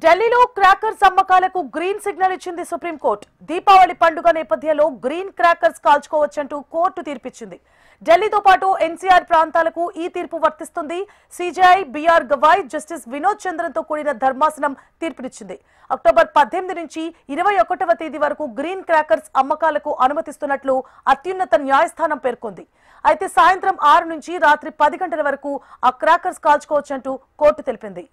ఢిల్లీలో క్రాకర్స్ అమ్మకాలకు green signal ఇచ్చింది సుప్రీంకోర్టు. దీపావళి పండుగ నేపథ్యంలో గ్రీన్ క్రాకర్స్ కాల్చుకోవచ్చంటూ కోర్టు తీర్పిచ్చింది. ఢిల్లీతో పాటు ఎన్సీఆర్ ప్రాంతాలకు ఈ తీర్పు వర్తిస్తుంది. CJI BR Gavai, justice Vinod చంద్రన్తో కూడిన ధర్మాసనం తీర్పునిచ్చింది. అక్టోబర్ 18 నుంచి 21వ తేదీ వరకు గ్రీన్ క్రాకర్స్ అమ్మకాలకు అనుమతిస్తున్నట్లు అత్యున్నత న్యాయస్థానం పేర్కొంది. అయితే సాయంత్రం 6 నుంచి రాత్రి 10 గంటల వరకు ఆ క్రాకర్స్ కాల్చుకోవచ్చంటూ కోర్టు తెలిపింది.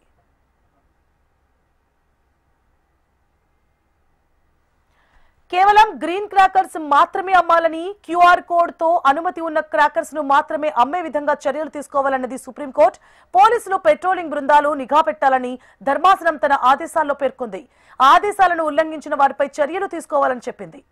కేవలం గ్రీన్ క్రాకర్స్ మాత్రమే అమ్మాలని, క్యూఆర్ కోడ్ తో అనుమతి ఉన్న క్రాకర్స్ ను మాత్రమే అమ్మే విధంగా చర్యలు తీసుకోవాలన్నది సుప్రీంకోర్టు. పోలీసులు పెట్రోలింగ్ బృందాలు నిఘా పెట్టాలని ధర్మాసనం తన ఆదేశాల్లో పేర్కొంది. ఆదేశాలను ఉల్లంఘించిన వారిపై చర్యలు తీసుకోవాలని చెప్పింది.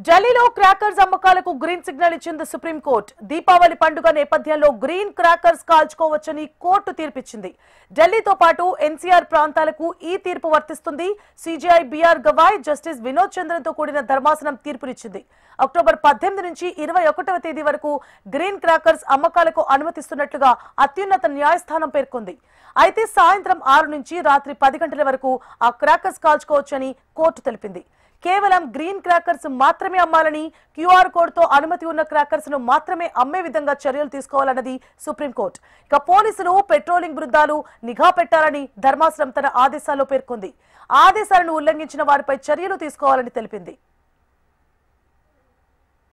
ఢిల్లీలో క్రాకర్స్ అమ్మకాలకు గ్రీన్ సిగ్నల్ ఇచ్చింది సుప్రీంకోర్టు. దీపావళి పండుగ నేపథ్యంలో గ్రీన్ క్రాకర్స్ కాల్చుకోవచ్చని కోర్టు తీర్పిచ్చింది. ఢిల్లీతో పాటు ఎన్సీఆర్ ప్రాంతాలకు ఈ తీర్పు వర్తిస్తుంది. CJI BR Gavai, justice Vinod చంద్రన్తో కూడిన ధర్మాసనం తీర్పునిచ్చింది. అక్టోబర్ 18 నుంచి 21వ తేదీ వరకు గ్రీన్ క్రాకర్స్ అమ్మకాలకు అనుమతిస్తున్నట్లుగా అత్యున్నత న్యాయస్థానం పేర్కొంది. అయితే సాయంత్రం 6 నుంచి రాత్రి 10 గంటల వరకు ఆ క్రాకర్స్ కాల్చుకోవచ్చని కోర్టు తెలిపింది. కేవలం గ్రీన్ క్రాకర్స్ మాత్రమే అమ్మాలని, క్యూఆర్ కోడ్ తో అనుమతి ఉన్న క్రాకర్స్ ను మాత్రమే అమ్మే విధంగా చర్యలు తీసుకోవాలన్నది సుప్రీంకోర్టు. ఇక పోలీసులు పెట్రోలింగ్ బృందాలు నిఘా పెట్టాలని ధర్మాసనం తన ఆదేశాల్లో పేర్కొంది. ఆదేశాలను ఉల్లంఘించిన వారిపై చర్యలు తీసుకోవాలని తెలిపింది.